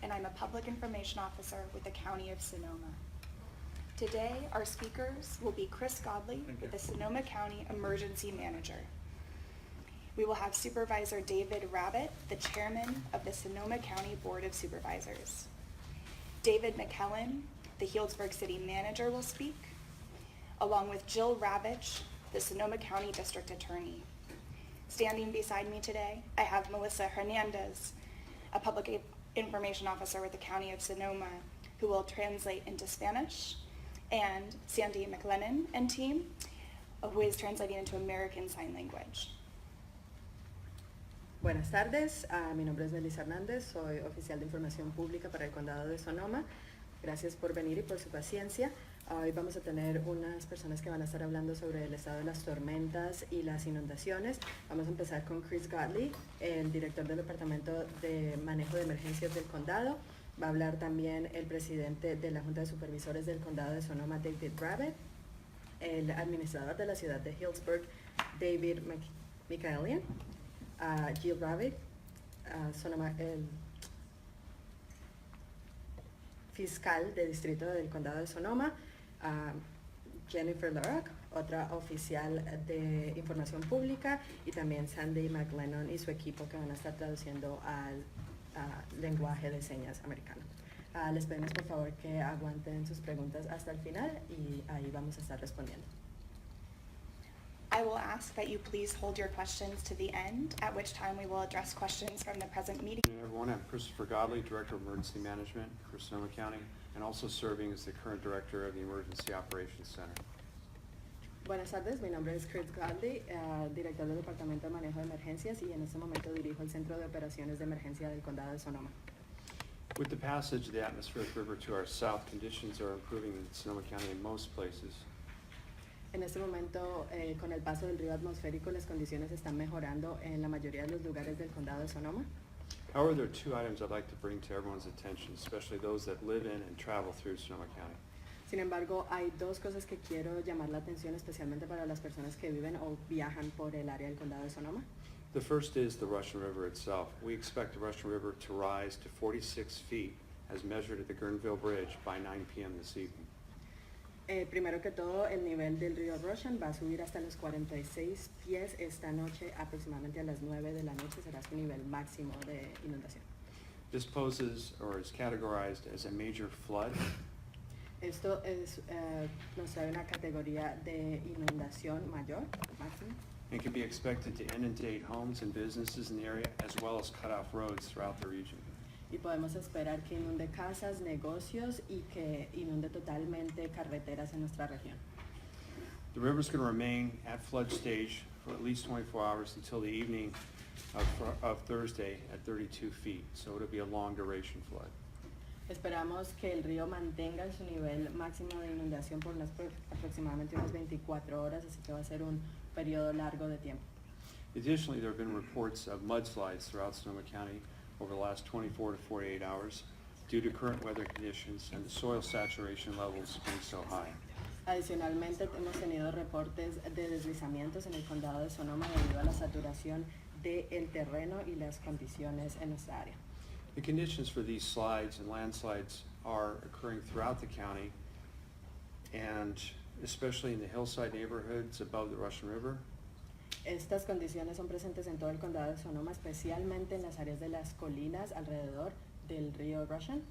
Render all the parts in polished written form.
and I'm a Public Information Officer with the County of Sonoma. Today, our speakers will be Chris Godley with the Sonoma County Emergency Manager. We will have Supervisor David Rabbit, the Chairman of the Sonoma County Board of Supervisors. David McKellen, the Healdsburg City Manager, will speak, along with Jill Ravitch, the Sonoma County District Attorney. Standing beside me today, I have Melissa Hernandez, a Public Information Officer with the County of Sonoma, who will translate into Spanish, and Sandy McLennan and team, who is translating into American Sign Language. Buenas tardes, mi nombre es Melissa Hernández, soy oficial de información pública para el condado de Sonoma. Gracias por venir y por su paciencia. Hoy vamos a tener unas personas que van a estar hablando sobre el estado de las tormentas y las inundaciones. Vamos a empezar con Chris Godley, el director del Departamento de Manejo de Emergencias del Condado. Va a hablar también el presidente de la Junta de Supervisores del Condado de Sonoma, David Rabbit, el administrador de la ciudad de Healdsburg, David Michaelian, Jill Rabbit, Sonoma, el fiscal de distrito del condado de Sonoma, Jennifer Lorock, otra oficial de información pública, y también Sandy McLennan y su equipo que van a estar traduciendo al lenguaje de señas americano. Les pedimos por favor que aguanten sus preguntas hasta el final y ahí vamos a estar respondiendo. I will ask that you please hold your questions to the end, at which time we will address questions from the present meeting. Good afternoon, everyone. I'm Christopher Godley, Director of Emergency Management for Sonoma County, and also serving as the current Director of the Emergency Operations Center. Buenas tardes, mi nombre es Chris Godley, director del Departamento de Manejo de Emergencias, y en este momento dirijo el Centro de Operaciones de Emergencia del Condado de Sonoma. With the passage of the atmospheric river to our south, conditions are improving in Sonoma County in most places. En este momento, con el paso del río atmosférico, las condiciones están mejorando en la mayoría de los lugares del condado de Sonoma. However, there are two items I'd like to bring to everyone's attention, especially those that live in and travel through Sonoma County. Sin embargo, hay dos cosas que quiero llamar la atención, especialmente para las personas que viven o viajan por el área del condado de Sonoma. The first is the Russian River itself. We expect the Russian River to rise to 46 feet as measured at the Guerneville Bridge by 9 p.m. this evening. Primero que todo, el nivel del río Russian va a subir hasta los 46 pies esta noche, aproximadamente a las 9 de la noche será su nivel máximo de inundación. This poses or is categorized as a major flood. Esto nos trae una categoría de inundación mayor, máxima, and can be expected to inundate homes and businesses in the area as well as cut off roads throughout the region. y podemos esperar que inunde casas, negocios y que inunde totalmente carreteras en nuestra región. The river is going to remain at flood stage for at least 24 hours until the evening of Thursday at 32 feet, so it'll be a long duration flood. Esperamos que el río mantenga su nivel máximo de inundación por aproximadamente unas 24 horas, así que va a ser un periodo largo de tiempo. Additionally, there have been reports of mudslides throughout Sonoma County over the last 24 to 48 hours due to current weather conditions and the soil saturation levels being so high. Adicionalmente, hemos tenido reportes de deslizamientos en el condado de Sonoma debido a la saturación del terreno y las condiciones en nuestra área. The conditions for these slides and landslides are occurring throughout the county, and especially in the hillside neighborhoods above the Russian River. Estas condiciones son presentes en todo el condado de Sonoma, especialmente en las áreas de las colinas alrededor del río Russian.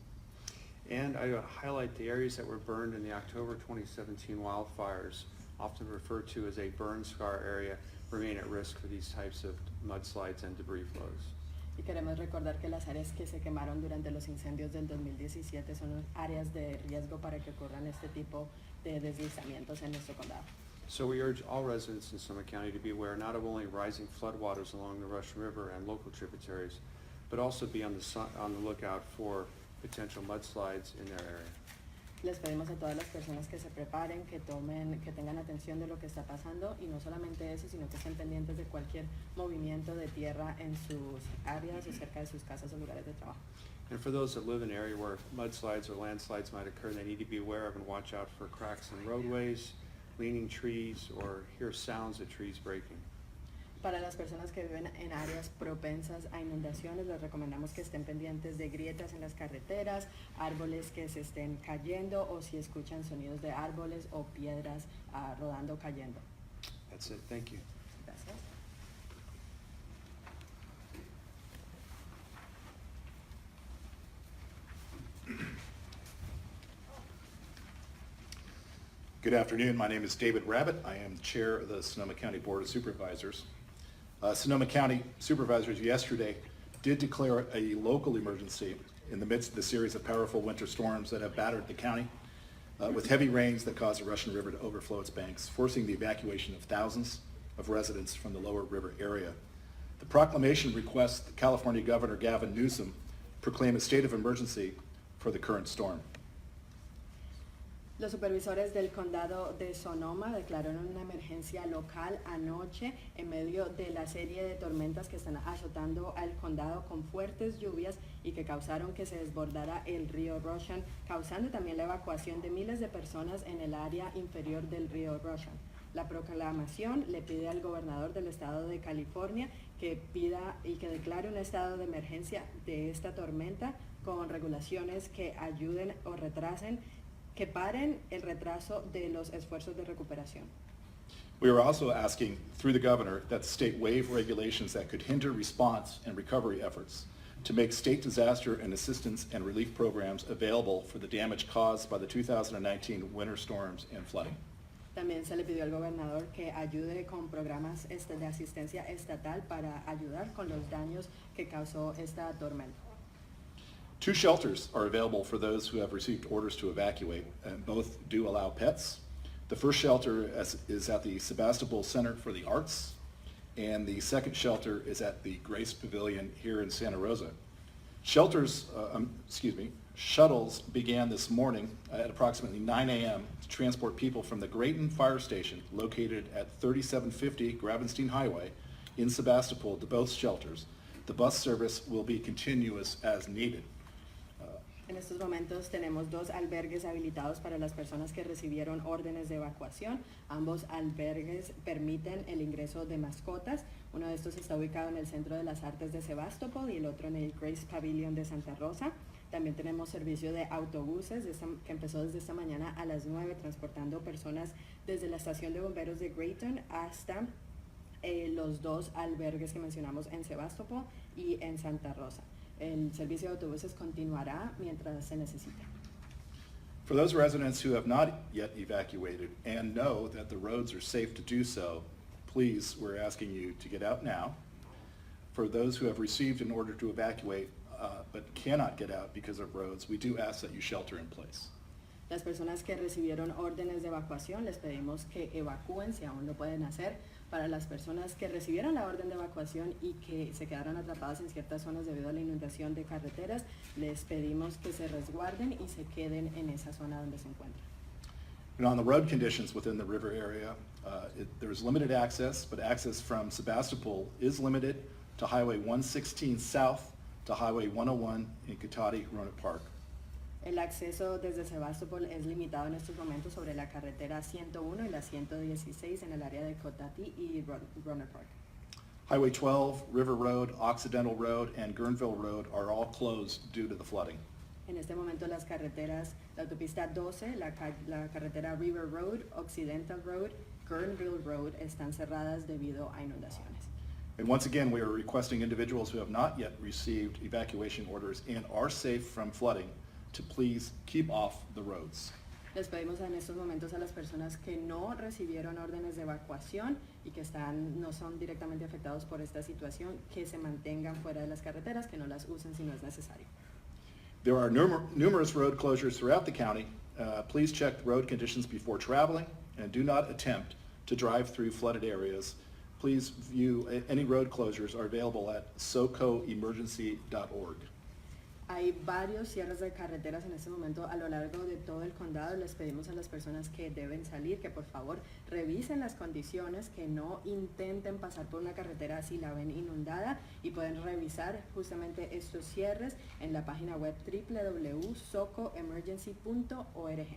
And I highlight the areas that were burned in the October 2017 wildfires, often referred to as a burn scar area, remain at risk for these types of mudslides and debris flows. Y queremos recordar que las áreas que se quemaron durante los incendios del 2017 son áreas de riesgo para que ocurran este tipo de deslizamientos en nuestro condado. So we urge all residents in Sonoma County to be aware not of only rising floodwaters along the Russian River and local tributaries, but also be on the lookout for potential mudslides in their area. Les pedimos a todas las personas que se preparen, que tengan atención de lo que está pasando, y no solamente eso, sino que estén pendientes de cualquier movimiento de tierra en sus áreas o cerca de sus casas o lugares de trabajo. And for those that live in an area where mudslides or landslides might occur, they need to be aware of and watch out for cracks in roadways, leaning trees, or hear sounds of trees breaking. Para las personas que viven en áreas propensas a inundaciones, les recomendamos que estén pendientes de grietas en las carreteras, árboles que se estén cayendo o si escuchan sonidos de árboles o piedras rodando o cayendo. That's it. Thank you. Gracias. Good afternoon. My name is David Rabbit. I am Chair of the Sonoma County Board of Supervisors. Sonoma County Supervisors yesterday did declare a local emergency in the midst of the series of powerful winter storms that have battered the county with heavy rains that caused the Russian River to overflow its banks, forcing the evacuation of thousands of residents from the lower river area. The proclamation requests that California Governor Gavin Newsom proclaim a state of emergency for the current storm. Los supervisores del condado de Sonoma declararon una emergencia local anoche en medio de la serie de tormentas que están azotando al condado con fuertes lluvias y que causaron que se desbordara el río Russian, causando también la evacuación de miles de personas en el área inferior del río Russian. La proclamación le pide al gobernador del estado de California que pida y que declare un estado de emergencia de esta tormenta con regulaciones que ayuden o retrasen que paren el retraso de los esfuerzos de recuperación. We are also asking, through the governor, that the state waive regulations that could hinder response and recovery efforts, to make state disaster and assistance and relief programs available for the damage caused by the 2019 winter storms and flooding. También se le pidió al gobernador que ayude con programas de asistencia estatal para ayudar con los daños que causó esta tormenta. 2 shelters are available for those who have received orders to evacuate, and both do allow pets. The first shelter is at the Sebastopol Center for the Arts, and the second shelter is at the Grace Pavilion here in Santa Rosa. Shuttles began this morning at approximately 9 a.m. to transport people from the Grayton Fire Station located at 3750 Gravenstein Highway in Sebastopol to both shelters. The bus service will be continuous as needed. En estos momentos tenemos 2 albergues habilitados para las personas que recibieron órdenes de evacuación. Ambos albergues permiten el ingreso de mascotas. Uno de estos está ubicado en el Centro de las Artes de Sebastopol y el otro en el Grace Pavilion de Santa Rosa. También tenemos servicio de autobuses que empezó desde esta mañana a las 9, transportando personas desde la estación de bomberos de Grayton hasta los 2 albergues que mencionamos en Sebastopol y en Santa Rosa. El servicio de autobuses continuará mientras se necesite. For those residents who have not yet evacuated and know that the roads are safe to do so, please, we're asking you to get out now. For those who have received an order to evacuate but cannot get out because of roads, we do ask that you shelter in place. Las personas que recibieron órdenes de evacuación les pedimos que evacúen si aún lo pueden hacer. Para las personas que recibieron la orden de evacuación y que se quedaron atrapadas en ciertas zonas debido a la inundación de carreteras, les pedimos que se resguarden y se queden en esa zona donde se encuentran. And on the road conditions within the river area, there's limited access, but access from Sebastopol is limited to Highway 116 south to Highway 101 in Cotati, Roanoke Park. El acceso desde Sebastopol es limitado en estos momentos sobre la carretera 101 y la 116 en el área de Cotati y Roanoke Park. Highway 12, River Road, Occidental Road, and Guerneville Road are all closed due to the flooding. En este momento las carreteras, la autopista 12, la carretera River Road, Occidental Road, Guerneville Road están cerradas debido a inundaciones. And once again, we are requesting individuals who have not yet received evacuation orders and are safe from flooding to please keep off the roads. Les pedimos en estos momentos a las personas que no recibieron órdenes de evacuación y que no son directamente afectados por esta situación, que se mantengan fuera de las carreteras, que no las usen si no es necesario. There are numerous road closures throughout the county. Please check the road conditions before traveling and do not attempt to drive through flooded areas. Please view any road closures are available at socoemergency.org. Hay varios cierres de carreteras en este momento a lo largo de todo el condado. Les pedimos a las personas que deben salir que por favor revisen las condiciones, que no intenten pasar por una carretera si la ven inundada, y pueden revisar justamente estos cierres en la página web www.socoemergency.org.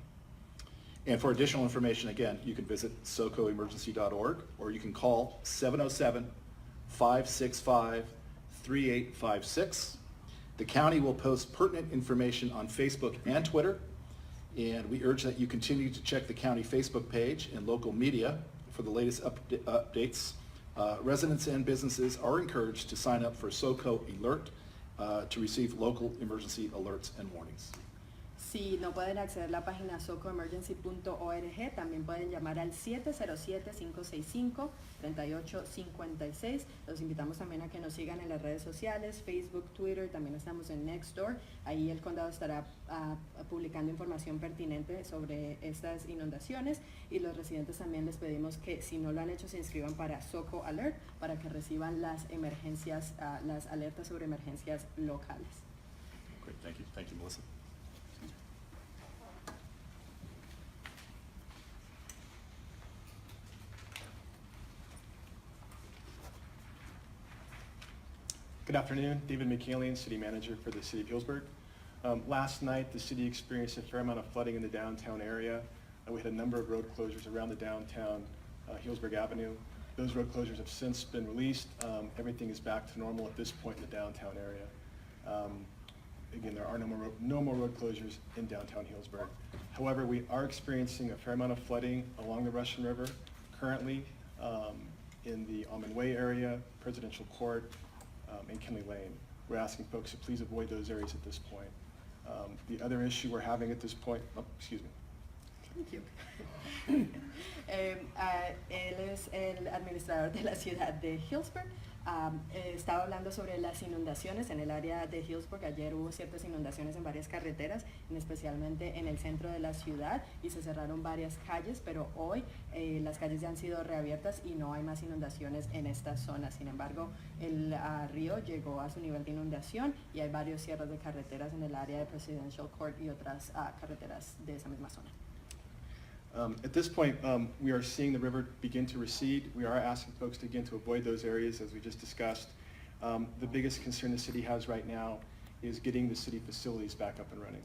And for additional information, again, you can visit socoemergency.org or you can call 565-3856. The county will post pertinent information on Facebook and Twitter, and we urge that you continue to check the county Facebook page and local media for the latest updates. Residents and businesses are encouraged to sign up for SoCo Alert to receive local emergency alerts and warnings. Si no pueden acceder a la página socoemergency.org, también pueden llamar al 707-565-3856. Los invitamos también a que nos sigan en las redes sociales, Facebook, Twitter, también estamos en Nextdoor. Ahí el condado estará publicando información pertinente sobre estas inundaciones, y los residentes también les pedimos que si no lo han hecho se inscriban para SoCo Alert para que reciban las emergencias, las alertas sobre emergencias locales. Great, thank you. Thank you, Melissa. Good afternoon, David McKalian, City Manager for the City of Healdsburg. Last night, the city experienced a fair amount of flooding in the downtown area. We had a number of road closures around the downtown Healdsburg Avenue. Those road closures have since been released. Everything is back to normal at this point in the downtown area. Again, there are no more road closures in downtown Healdsburg. However, we are experiencing a fair amount of flooding along the Russian River currently in the Almond Way area, Presidential Court, and Kinley Lane. We're asking folks to please avoid those areas at this point. The other issue we're having at this point, excuse me. Thank you. Él es el administrador de la ciudad de Healdsburg. Estaba hablando sobre las inundaciones en el área de Healdsburg. Ayer hubo ciertas inundaciones en varias carreteras, especialmente en el centro de la ciudad, y se cerraron varias calles, pero hoy las calles ya han sido reabiertas y no hay más inundaciones en esta zona. Sin embargo, el río llegó a su nivel de inundación y hay varios cierres de carreteras en el área de Presidential Court y otras carreteras de esa misma zona. At this point, we are seeing the river begin to recede. We are asking folks again to avoid those areas as we just discussed. The biggest concern the city has right now is getting the city facilities back up and running.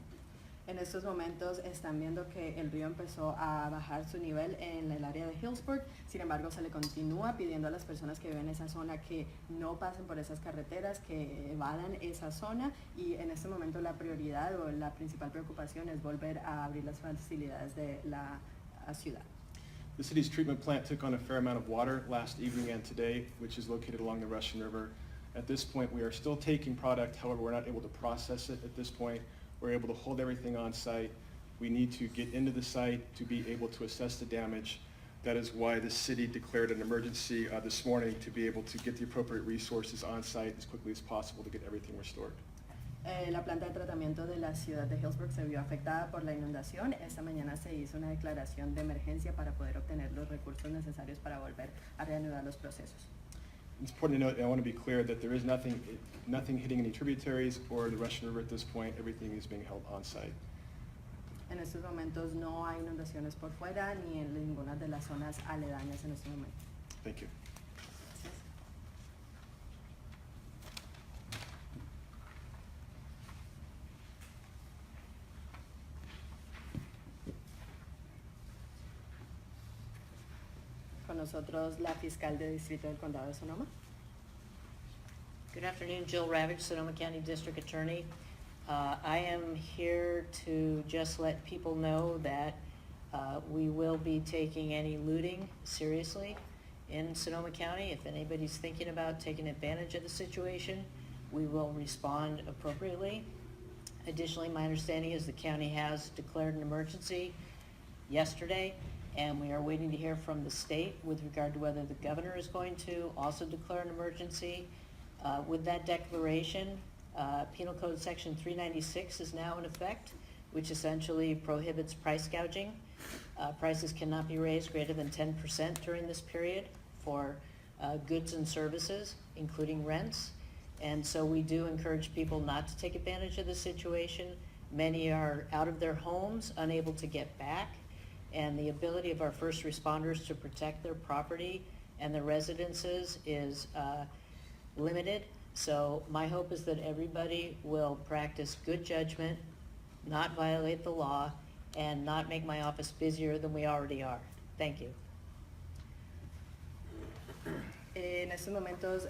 En estos momentos están viendo que el río empezó a bajar su nivel en el área de Healdsburg. Sin embargo, se le continúa pidiendo a las personas que viven en esa zona que no pasen por esas carreteras, que evadan esa zona, y en este momento la prioridad o la principal preocupación es volver a abrir las facilidades de la ciudad. The city's treatment plant took on a fair amount of water last evening and today, which is located along the Russian River. At this point, we are still taking product. However, we're not able to process it at this point. We're able to hold everything on site. We need to get into the site to be able to assess the damage. That is why the city declared an emergency this morning to be able to get the appropriate resources on site as quickly as possible to get everything restored. La planta de tratamiento de la ciudad de Healdsburg se vio afectada por la inundación. Esta mañana se hizo una declaración de emergencia para poder obtener los recursos necesarios para volver a reanudar los procesos. It's important to note, and I want to be clear, that there is nothing hitting any tributaries or the Russian River at this point. Everything is being held on site. En estos momentos no hay inundaciones por fuera ni en ninguna de las zonas aledañas en este momento. Thank you. Gracias. Con nosotros la fiscal de distrito del condado de Sonoma. Good afternoon, Jill Ravage, Sonoma County District Attorney. I am here to just let people know that we will be taking any looting seriously in Sonoma County. If anybody's thinking about taking advantage of the situation, we will respond appropriately. Additionally, my understanding is the county has declared an emergency yesterday, and we are waiting to hear from the state with regard to whether the governor is going to also declare an emergency. With that declaration, Penal Code Section 396 is now in effect, which essentially prohibits price gouging. Prices cannot be raised greater than 10% during this period for goods and services, including rents. And so we do encourage people not to take advantage of the situation. Many are out of their homes, unable to get back, and the ability of our first responders to protect their property and their residences is limited. So my hope is that everybody will practice good judgment, not violate the law, and not make my office busier than we already are. Thank you. En estos momentos,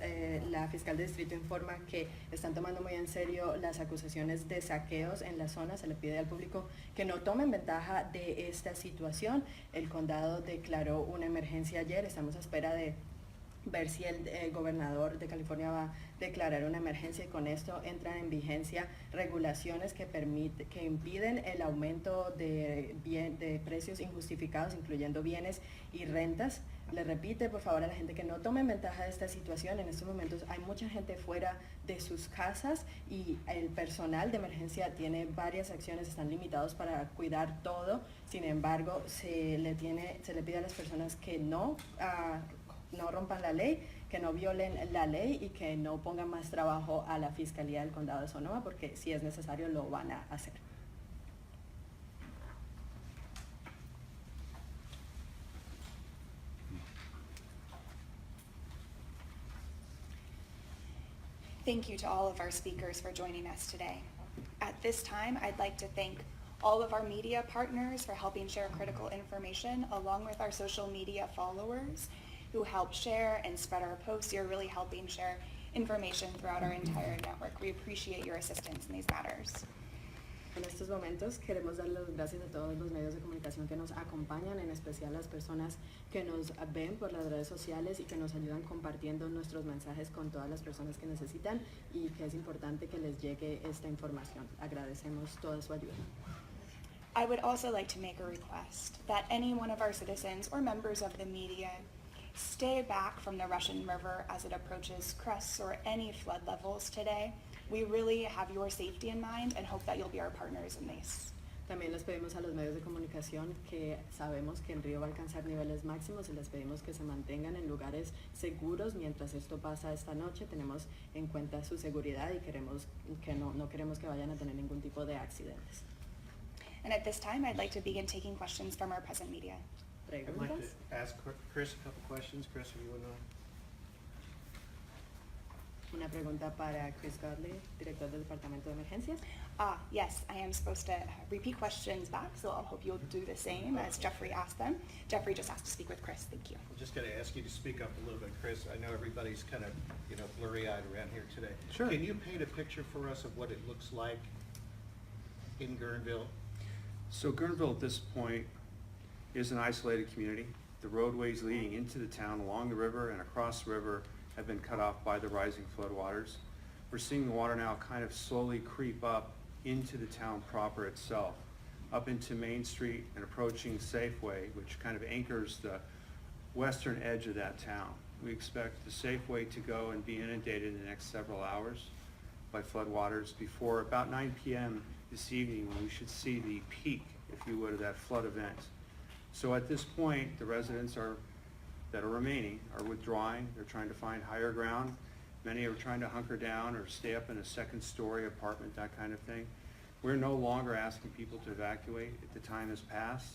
la fiscal de distrito informa que están tomando muy en serio las acusaciones de saqueos en la zona. Se le pide al público que no tomen ventaja de esta situación. El condado declaró una emergencia ayer. Estamos a espera de ver si el gobernador de California va a declarar una emergencia y con esto entran en vigencia regulaciones que impiden el aumento de precios injustificados, incluyendo bienes y rentas. Le repite, por favor, a la gente que no tomen ventaja de esta situación. En estos momentos hay mucha gente fuera de sus casas y el personal de emergencia tiene varias acciones, están limitados para cuidar todo. Sin embargo, se le pide a las personas que no rompan la ley, que no violen la ley y que no pongan más trabajo a la Fiscalía del Condado de Sonoma, porque si es necesario lo van a hacer. Thank you to all of our speakers for joining us today. At this time, I'd like to thank all of our media partners for helping share critical information, along with our social media followers who help share and spread our posts. You're really helping share information throughout our entire network. We appreciate your assistance in these matters. En estos momentos queremos dar las gracias a todos los medios de comunicación que nos acompañan, en especial las personas que nos ven por las redes sociales y que nos ayudan compartiendo nuestros mensajes con todas las personas que necesitan y que es importante que les llegue esta información. Agradecemos toda su ayuda. I would also like to make a request that any one of our citizens or members of the media stay back from the Russian River as it approaches crests or any flood levels today. We really have your safety in mind and hope that you'll be our partners in this. También les pedimos a los medios de comunicación que sabemos que el río va a alcanzar niveles máximos y les pedimos que se mantengan en lugares seguros mientras esto pasa esta noche. Tenemos en cuenta su seguridad y no queremos que vayan a tener ningún tipo de accidentes. And at this time, I'd like to begin taking questions from our present media. I'd like ¿Preguntas? to ask Chris a couple questions. Chris, if you would know. Una pregunta para Chris Godley, director del Departamento de Emergencias. Yes, I am supposed to repeat questions back, so I'll hope you'll do the same as Jeffrey asked them. Jeffrey just asked to speak with Chris. Thank you. I'm just going to ask you to speak up a little bit, Chris. I know everybody's kind of, blurry-eyed around here today. Sure. Can you paint a picture for us of what it looks like in Guerneville? So Guerneville at this point is an isolated community. The roadways leading into the town along the river and across the river have been cut off by the rising floodwaters. We're seeing the water now kind of slowly creep up into the town proper itself, up into Main Street and approaching Safeway, which kind of anchors the western edge of that town. We expect the Safeway to go and be inundated in the next several hours by floodwaters before about 9 p.m. this evening, when we should see the peak, if you would, of that flood event. So at this point, the residents that are remaining are withdrawing. They're trying to find higher ground. Many are trying to hunker down or stay up in a second-story apartment, that kind of thing. We're no longer asking people to evacuate. The time has passed,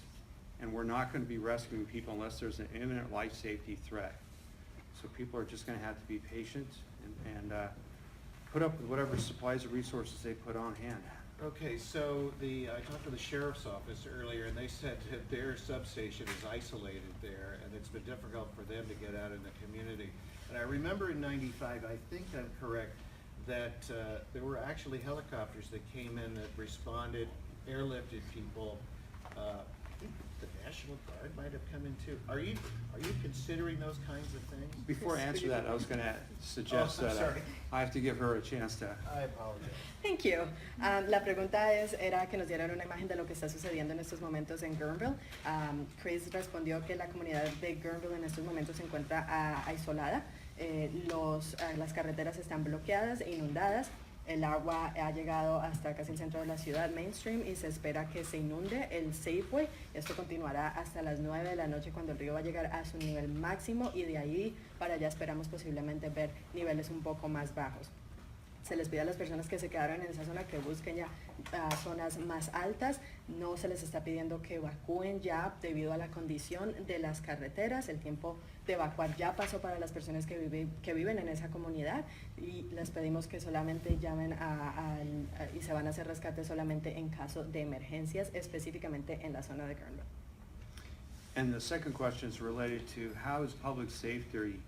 and we're not going to be rescuing people unless there's an imminent life safety threat. So people are just going to have to be patient and put up with whatever supplies or resources they put on hand. Okay, so I talked to the sheriff's office earlier, and they said that their substation is isolated there, and it's been difficult for them to get out in the community. And I remember in '95, I think I'm correct, that there were actually helicopters that came in that responded, airlifted people. I think the National Guard might have come in too. Are you considering those kinds of things? Before I answer that, I was going to suggest I'm that sorry. I have to give her a chance to. I apologize. Thank you. La pregunta era que nos dieran una imagen de lo que está sucediendo en estos momentos en Guerneville. Chris respondió que la comunidad de Guerneville en estos momentos se encuentra aislada. Las carreteras están bloqueadas e inundadas. El agua ha llegado hasta casi el centro de la ciudad, Mainstream, y se espera que se inunde el Safeway. Esto continuará hasta las 9 de la noche, cuando el río va a llegar a su nivel máximo, y de ahí para allá esperamos posiblemente ver niveles un poco más bajos. Se les pide a las personas que se quedaron en esa zona que busquen ya zonas más altas. No se les está pidiendo que evacúen ya debido a la condición de las carreteras. El tiempo de evacuar ya pasó para las personas que viven en esa comunidad, y les pedimos que solamente llamen y se van a hacer rescates solamente en caso de emergencias, específicamente en la zona de Guerneville. And the second question is related to how is public safety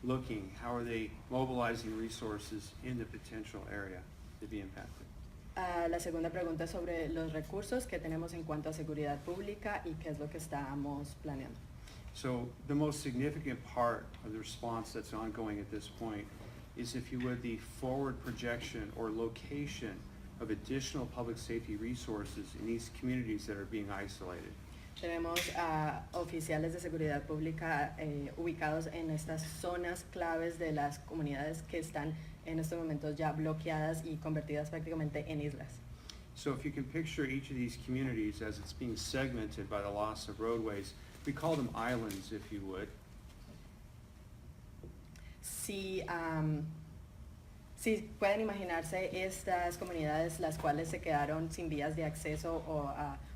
looking? How are they mobilizing resources in the potential area to be impacted? La segunda pregunta es sobre los recursos que tenemos en cuanto a seguridad pública y qué es lo que estamos planeando. So the most significant part of the response that's ongoing at this point is, if you would, the forward projection or location of additional public safety resources in these communities that are being isolated. Tenemos a oficiales de seguridad pública ubicados en estas zonas claves de las comunidades que están en estos momentos ya bloqueadas y convertidas prácticamente en islas. So if you can picture each of these communities as it's being segmented by the loss of roadways, we call them islands, if you would. Si pueden imaginarse estas comunidades las cuales se quedaron sin vías de acceso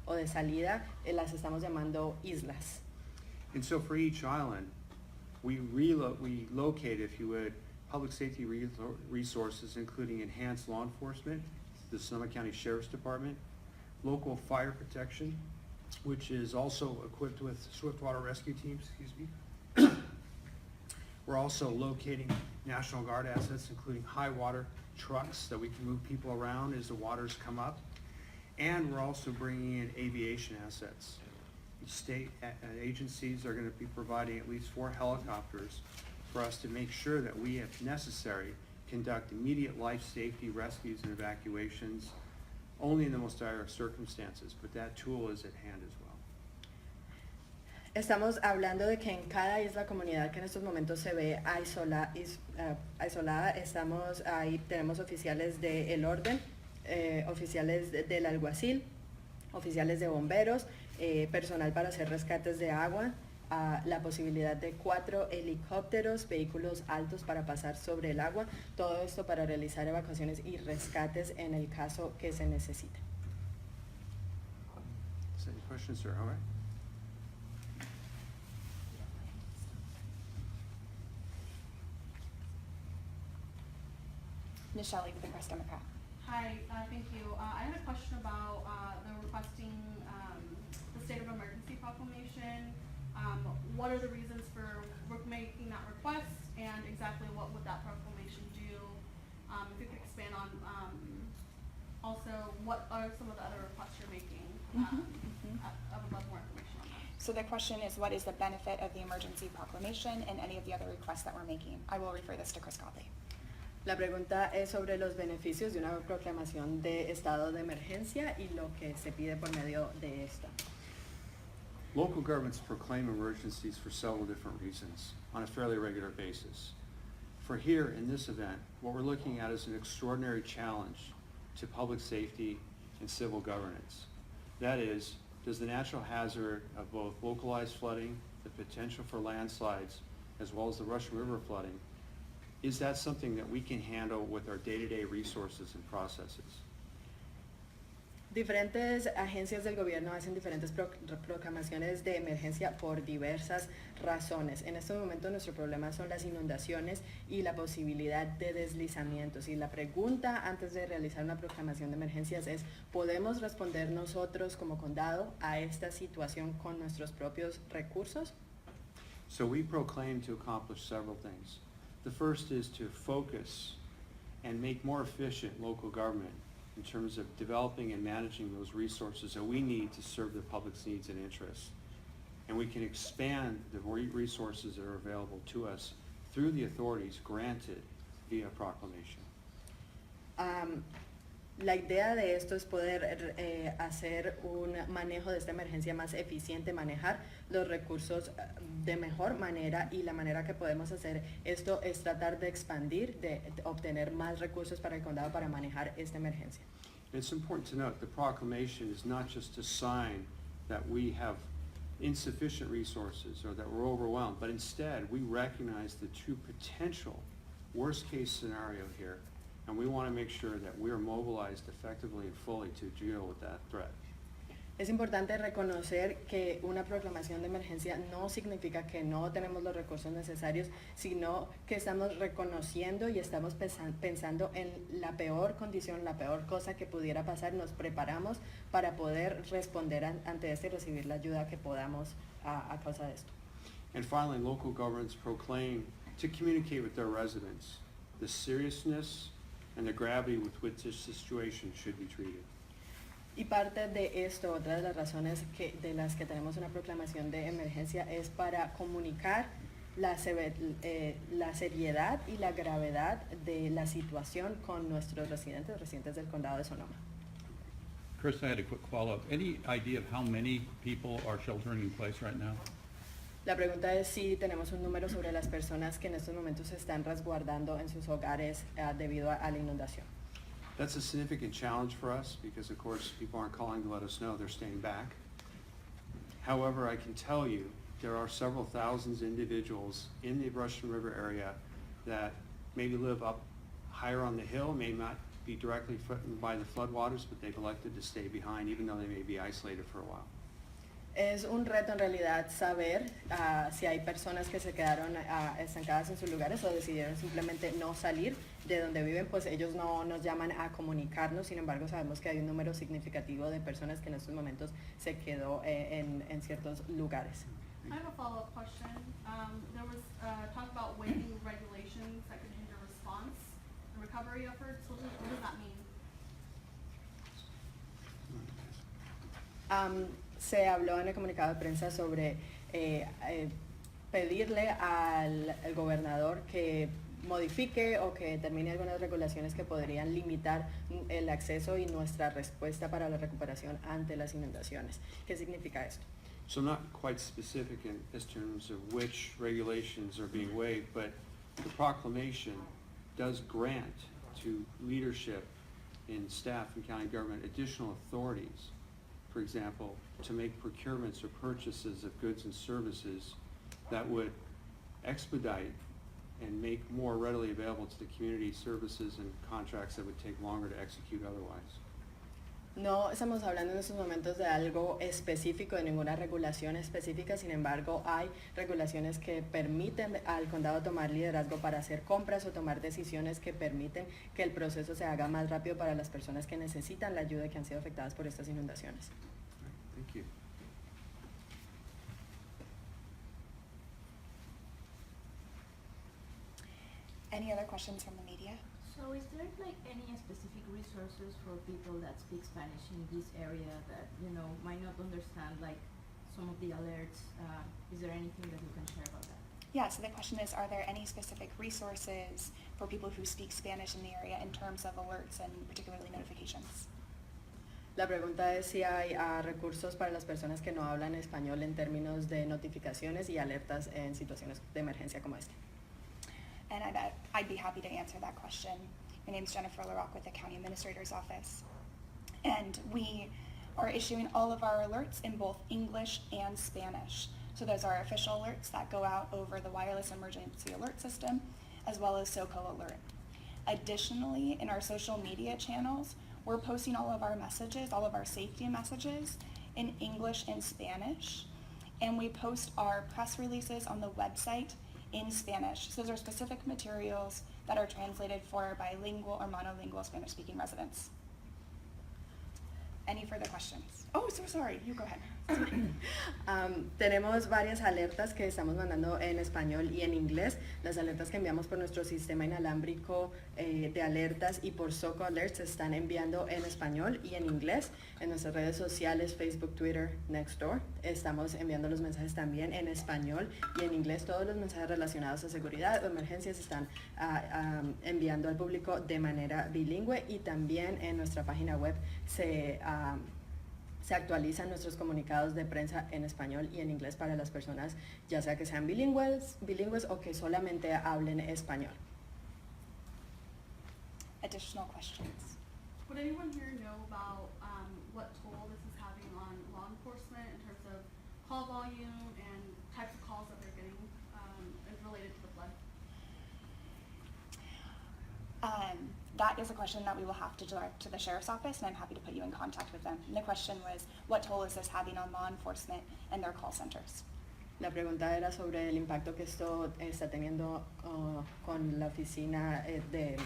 o de salida, las estamos llamando islas. And so for each island, we locate, if you would, public safety resources, including enhanced law enforcement, the Sonoma County Sheriff's Department, local fire protection, which is also equipped with swift water rescue teams, We're also locating National Guard assets, including high water trucks that we can move people around as the waters come up. And we're also bringing in aviation assets. State agencies are going to be providing at least 4 helicopters for us to make sure that we, if necessary, conduct immediate life safety rescues and evacuations only in the most dire circumstances, but that tool is at hand as well. Estamos hablando de que en cada isla comunidad que en estos momentos se ve aislada, estamos ahí, tenemos oficiales del orden, oficiales del alguacil, oficiales de bomberos, personal para hacer rescates de agua, la posibilidad de 4 helicópteros, vehículos altos para pasar sobre el agua, todo esto para realizar evacuaciones y rescates en el caso que se necesite. Any questions, sir? All right. Ms. Shelley with the Press Democrat. Hi, thank you. I had a question about the requesting the state of emergency proclamation. What are the reasons for making that request, and exactly what would that proclamation do? If you could expand on also what are some of the other requests you're making. I would love more information on that. So the question is, what is the benefit of the emergency proclamation and any of the other requests that we're making? I will refer this to Chris Godley. La pregunta es sobre los beneficios de una proclamación de estado de emergencia y lo que se pide por medio de esta. Local governments proclaim emergencies for several different reasons on a fairly regular basis. For here, in this event, what we're looking at is an extraordinary challenge to public safety and civil governance. That is, does the natural hazard of both localized flooding, the potential for landslides, as well as the Russian River flooding, is that something that we can handle with our day-to-day resources and processes? Diferentes agencias del gobierno hacen diferentes proclamaciones de emergencia por diversas razones. En este momento nuestro problema son las inundaciones y la posibilidad de deslizamientos. Y la pregunta antes de realizar una proclamación de emergencias es, ¿podemos responder nosotros como condado a esta situación con nuestros propios recursos? So we proclaim to accomplish several things. The first is to focus and make more efficient local government in terms of developing and managing those resources that we need to serve the public's needs and interests. And we can expand the resources that are available to us through the authorities granted via proclamation. La idea de esto es poder hacer un manejo de esta emergencia más eficiente, manejar los recursos de mejor manera, y la manera que podemos hacer esto es tratar de expandir, de obtener más recursos para el condado para manejar esta emergencia. It's important to note the proclamation is not just a sign that we have insufficient resources or that we're overwhelmed, but instead we recognize the true potential worst-case scenario here. And we want to make sure that we are mobilized effectively and fully to deal with that threat. Es importante reconocer que una proclamación de emergencia no significa que no tenemos los recursos necesarios, sino que estamos reconociendo y estamos pensando en la peor condición, la peor cosa que pudiera pasar. Nos preparamos para poder responder ante esto y recibir la ayuda que podamos a causa de esto. And finally, local governments proclaim to communicate with their residents the seriousness and the gravity with which this situation should be treated. Y parte de esto, otra de las razones de las que tenemos una proclamación de emergencia es para comunicar la seriedad y la gravedad de la situación con nuestros residentes del condado de Sonoma. Chris, I had a quick follow-up. Any idea of how many people are sheltering in place right now? La pregunta es si tenemos un número sobre las personas que en estos momentos se están resguardando en sus hogares debido a la inundación. That's a significant challenge for us because, of course, people aren't calling to let us know they're staying back. However, I can tell you there are several thousands of individuals in the Russian River area that maybe live up higher on the hill, may not be directly threatened by the floodwaters, but they've elected to stay behind even though they may be isolated for a while. Es un reto en realidad saber si hay personas que se quedaron estancadas en sus lugares o decidieron simplemente no salir de donde viven, pues ellos no nos llaman a comunicarnos. Sin embargo, sabemos que hay un número significativo de personas que en estos momentos se quedó en ciertos lugares. I have a follow-up question. There was talk about waiving regulations that could hinder response and recovery efforts. What does that mean? Se habló en el comunicado de prensa sobre pedirle al gobernador que modifique o que termine algunas regulaciones que podrían limitar el acceso y nuestra respuesta para la recuperación ante las inundaciones. ¿Qué significa esto? So I'm not quite specific in terms of which regulations are being waived, but the proclamation does grant to leadership in staff and county government additional authorities, for example, to make procurements or purchases of goods and services that would expedite and make more readily available to the community services and contracts that would take longer to execute otherwise. No estamos hablando en estos momentos de algo específico, de ninguna regulación específica. Sin embargo, hay regulaciones que permiten al condado tomar liderazgo para hacer compras o tomar decisiones que permiten que el proceso se haga más rápido para las personas que necesitan la ayuda y que han sido afectadas por estas inundaciones. Thank you. Any other questions from the media? So is there like any specific resources for people that speak Spanish in this area that, you know, might not understand like some of the alerts? Is there anything that you can share about that? Yeah, so the question is, are there any specific resources for people who speak Spanish in the area in terms of alerts and particularly notifications? La pregunta es si hay recursos para las personas que no hablan español en términos de notificaciones y alertas en situaciones de emergencia como esta. And I'd be happy to answer that question. My name is Jennifer LaRocque with the County Administrator's Office. And we are issuing all of our alerts in both English and Spanish. So those are official alerts that go out over the wireless emergency alert system, as well as SoCo Alert. Additionally, in our social media channels, we're posting all of our messages, all of our safety messages in English and Spanish. And we post our press releases on the website in Spanish. So those are specific materials that are translated for bilingual or monolingual Spanish-speaking residents. Any further questions? Oh, so sorry, you go ahead. Tenemos varias alertas que estamos mandando en español y en inglés. Las alertas que enviamos por nuestro sistema inalámbrico de alertas y por SoCo Alerts se están enviando en español y en inglés. En nuestras redes sociales, Facebook, Twitter, Nextdoor, estamos enviando los mensajes también en español y en inglés. Todos los mensajes relacionados a seguridad o emergencias se están enviando al público de manera bilingüe, y también en nuestra página web se actualizan nuestros comunicados de prensa en español y en inglés para las personas, ya sea que sean bilingües o que solamente hablen español. Additional questions? Would anyone here know about what toll this is having on law enforcement in terms of call volume and types of calls that they're getting related to the flood? That is a question that we will have to direct to the Sheriff's Office, and I'm happy to put you in contact with them. And the question was, what toll is this having on law enforcement and their call centers? La pregunta era sobre el impacto que esto está teniendo con la oficina de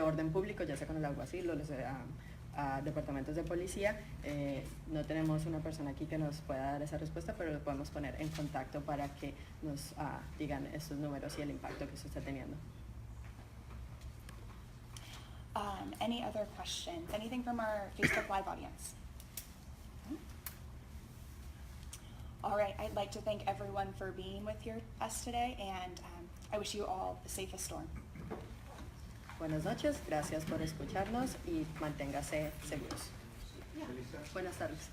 orden público, ya sea con el alguacil o los departamentos de policía. No tenemos una persona aquí que nos pueda dar esa respuesta, pero lo podemos poner en contacto para que nos digan estos números y el impacto que eso está teniendo. Any other questions? Anything from our Facebook Live audience? All right, I'd like to thank everyone for being with us today, and I wish you all the safest storm. Buenas noches, gracias por escucharnos y manténgase seguros. Buenas tardes.